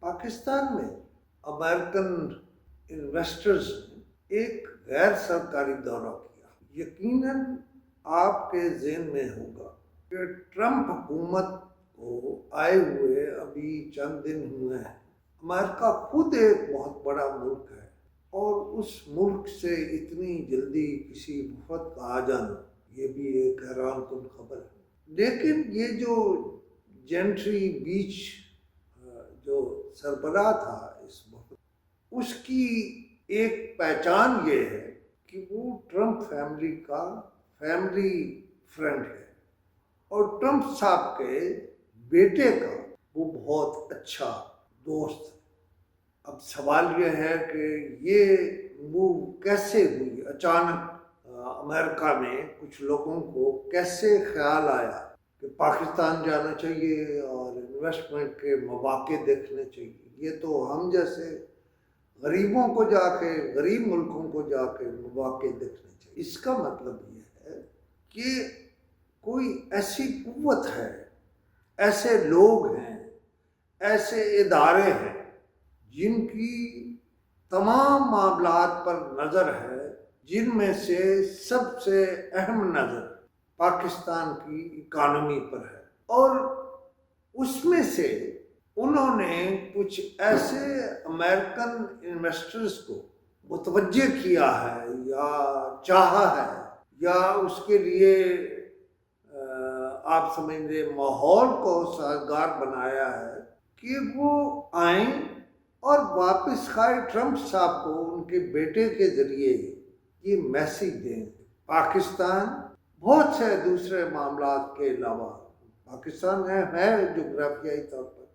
پاکستان میں American investors نے ایک غیر سرکاری دورہ کیا. یقیناً آپ کے ذہن میں ہوگا کہ ٹرمپ حکومت کو آئے ہوئے ابھی چند دن ہوئے ہیں. امریکہ خود ایک بہت بڑا ملک ہے اور اس ملک سے اتنی جلدی کسی وفد کا آ جانا یہ بھی ایک حیران کن خبر ہے. لیکن یہ جو جینٹری بیچ جو سربراہ تھا اس وقت، اس کی ایک پہچان یہ ہے کہ وہ ٹرمپ فیملی کا فیملی فرینڈ ہے اور ٹرمپ صاحب کے بیٹے کا وہ بہت اچھا دوست ہے. اب سوال یہ ہے کہ یہ موو کیسے ہوئی؟ اچانک امریکہ میں کچھ لوگوں کو کیسے خیال آیا کہ پاکستان جانا چاہیے اور انویسٹمنٹ کے مواقع دیکھنے چاہیے؟ یہ تو ہم جیسے غریبوں کو جا کے، غریب ملکوں کو جا کے مواقع دیکھنے چاہیے. اس کا مطلب یہ ہے کہ کوئی ایسی قوت ہے، ایسے لوگ ہیں، ایسے ادارے ہیں جن کی تمام معاملات پر نظر ہے، جن میں سے سب سے اہم نظر پاکستان کی اکانومی پر ہے. اور اس میں سے انہوں نے کچھ ایسے امریکن انویسٹرز کو متوجہ کیا ہے یا چاہا ہے یا اس کے لیے آپ سمجھ لیں ماحول کو سازگار بنایا ہے کہ وہ آئیں اور واپس خواہ ٹرمپ صاحب کو ان کے بیٹے کے ذریعے یہ میسیج دیں. پاکستان بہت سے دوسرے معاملات کے علاوہ پاکستان ہے جغرافیائی طور پر،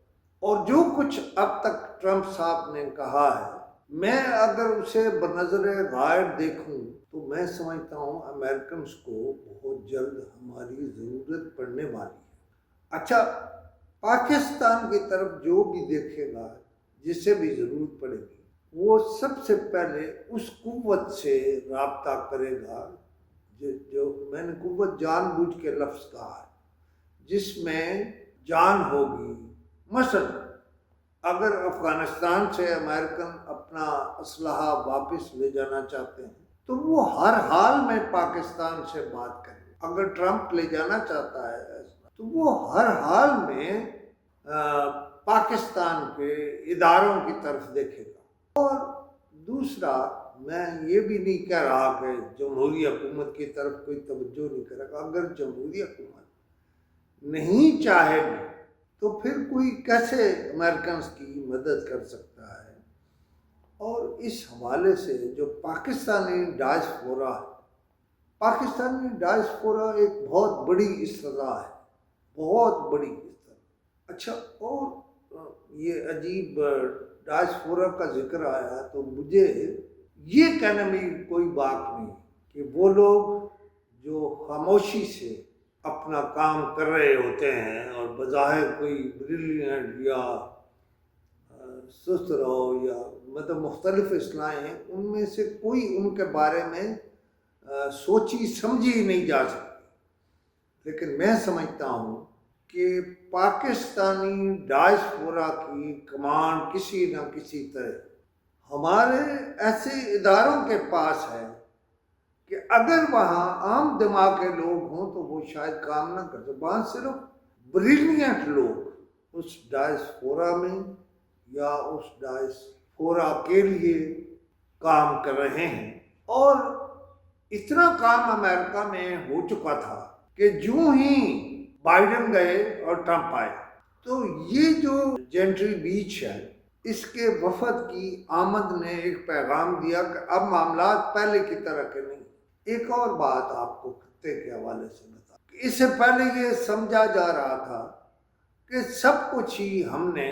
اور جو کچھ اب تک ٹرمپ صاحب نے کہا ہے، میں اگر اسے بنظر غائب دیکھوں تو میں سمجھتا ہوں امریکنز کو بہت جلد ہماری ضرورت پڑنے والی ہے. اچھا، پاکستان کی طرف جو بھی دیکھے گا، جسے بھی ضرورت پڑے گی، وہ سب سے پہلے اس قوت سے رابطہ کرے گا جو میں نے قوت جان بوجھ کے لفظ کہا ہے، جس میں جان ہوگی. مثلا اگر افغانستان سے امریکن اپنا اسلحہ واپس لے جانا چاہتے ہیں تو وہ ہر حال میں پاکستان سے بات کریں. اگر ٹرمپ لے جانا چاہتا ہے تو وہ ہر حال میں پاکستان کے اداروں کی طرف دیکھے گا. اور دوسرا، میں یہ بھی نہیں کہہ رہا کہ جمہوری حکومت کی طرف کوئی توجہ نہیں کرے گا. اگر جمہوری حکومت نہیں چاہے گی تو پھر کوئی کیسے امریکنز کی مدد کر سکتا ہے؟ اور اس حوالے سے جو پاکستانی ڈائسپورا ہے، پاکستانی ڈائسپورا ایک بہت بڑی اصطلاح ہے، بہت بڑی اصطلاح. اچھا، اور یہ عجیب ڈائسپورا کا ذکر آیا تو مجھے یہ کہنے میں کوئی بات نہیں کہ وہ لوگ جو خاموشی سے اپنا کام کر رہے ہوتے ہیں اور بظاہر کوئی بریلینٹ یا سست رہو یا مطلب مختلف اصطلاحیں ہیں، ان میں سے کوئی ان کے بارے میں سوچی سمجھی نہیں جا سکتی. لیکن میں سمجھتا ہوں کہ پاکستانی ڈائسپورا کی کمان کسی نہ کسی طرح ہمارے ایسے اداروں کے پاس ہے کہ اگر وہاں عام دماغ کے لوگ ہوں تو وہ شاید کام نہ کر سکیں. وہاں صرف بریلینٹ لوگ اس ڈائسپورا میں یا اس ڈائسپورا کے لیے کام کر رہے ہیں. اور اتنا کام امریکہ میں ہو چکا تھا کہ جو ہی بائیڈن گئے اور ٹرمپ آئے تو یہ جو جینٹری بیچ ہے، اس کے وفد کی آمد نے ایک پیغام دیا کہ اب معاملات پہلے کی طرح کے نہیں. ایک اور بات آپ کو خطے کے حوالے سے بتا کہ اس سے پہلے یہ سمجھا جا رہا تھا کہ سب کچھ ہی ہم نے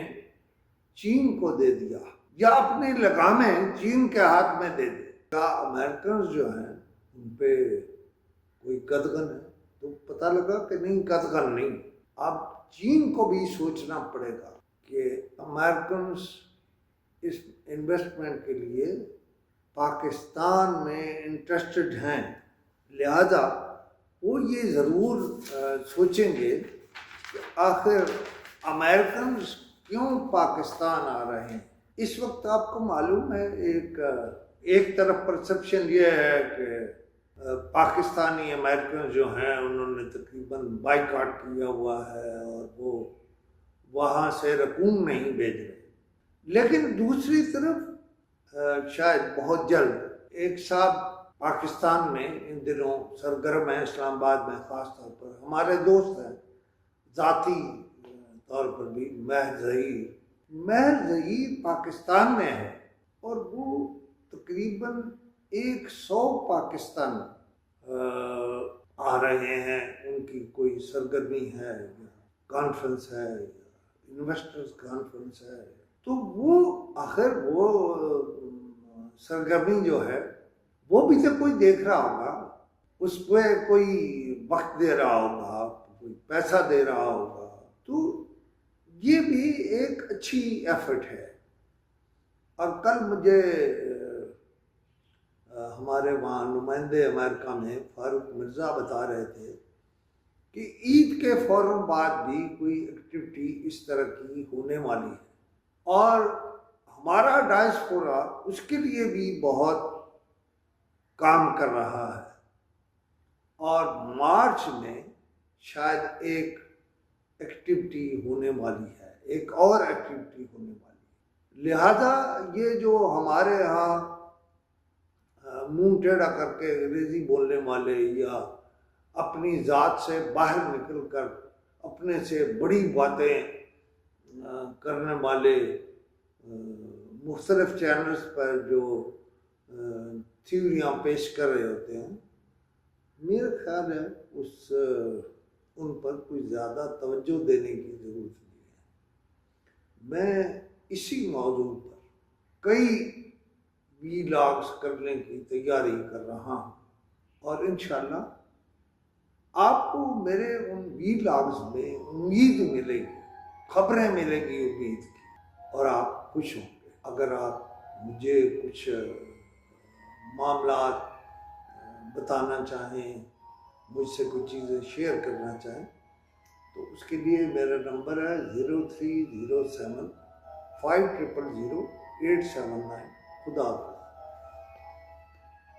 چین کو دے دیا یا اپنی لگامیں چین کے ہاتھ میں دے دی. کیا امریکنز جو ہیں ان پہ کوئی قدغن ہے؟ تو پتہ لگا کہ نہیں، قدغن نہیں. اب چین کو بھی سوچنا پڑے گا کہ امریکنز اس انویسٹمنٹ کے لیے پاکستان میں انٹرسٹڈ ہیں، لہذا وہ یہ ضرور سوچیں گے کہ آخر امریکنز کیوں پاکستان آ رہے ہیں؟ اس وقت آپ کو معلوم ہے ایک طرف پرسپشن یہ ہے کہ پاکستانی امریکن جو ہیں انہوں نے تقریباً بائیکاٹ کیا ہوا ہے اور وہ وہاں سے رقوم نہیں بھیج رہے، لیکن دوسری طرف شاید بہت جلد ایک صاحب پاکستان میں ان دنوں سرگرم ہیں، اسلام آباد میں خاص طور پر ہمارے دوست ہیں ذاتی طور پر بھی، مہر ظہیر پاکستان میں ہے اور وہ تقریباً 100 پاکستان آ رہے ہیں، ان کی کوئی سرگرمی ہے، کانفرنس ہے، انویسٹرز کانفرنس ہے، تو وہ آخر وہ سرگرمی جو ہے وہ بھی تو کوئی دیکھ رہا ہوگا، اس پہ کوئی وقت دے رہا ہوگا، کوئی پیسہ دے رہا ہوگا، تو یہ بھی ایک اچھی ایفرٹ ہے۔ اور کل مجھے ہمارے وہاں نمائندے امریکہ میں فاروق مرزا بتا رہے تھے کہ عید کے فوراً بعد بھی کوئی ایکٹیویٹی اس طرح کی ہونے والی ہے، اور ہمارا ڈائسپورا اس کے لیے بھی بہت کام کر رہا ہے، اور مارچ میں شاید ایک ایکٹیویٹی ہونے والی ہے، ایک اور ایکٹیویٹی ہونے والی ہے۔ لہذا یہ جو ہمارے ہاں منہ ٹیڑھا کر کے انگریزی بولنے والے یا اپنی ذات سے باہر نکل کر اپنے سے بڑی باتیں کرنے والے مختلف چینلز پر جو تھیوریاں پیش کر رہے ہوتے ہیں، میرا خیال ہے ان پر کوئی زیادہ توجہ دینے کی ضرورت نہیں ہے۔ میں اسی موضوع پر کئی ویلاگز کرنے کی تیاری کر رہا ہوں، اور انشاءاللہ آپ کو میرے ان ویلاگز میں امید ملے گی، خبریں ملے گی امید کی، اور آپ خوش ہوں گے۔ اگر آپ مجھے کچھ معاملات بتانا چاہیں، مجھ سے کچھ چیزیں شیئر کرنا چاہیں، تو اس کے لیے میرا نمبر ہے 0307 5000879۔ خدا حافظ۔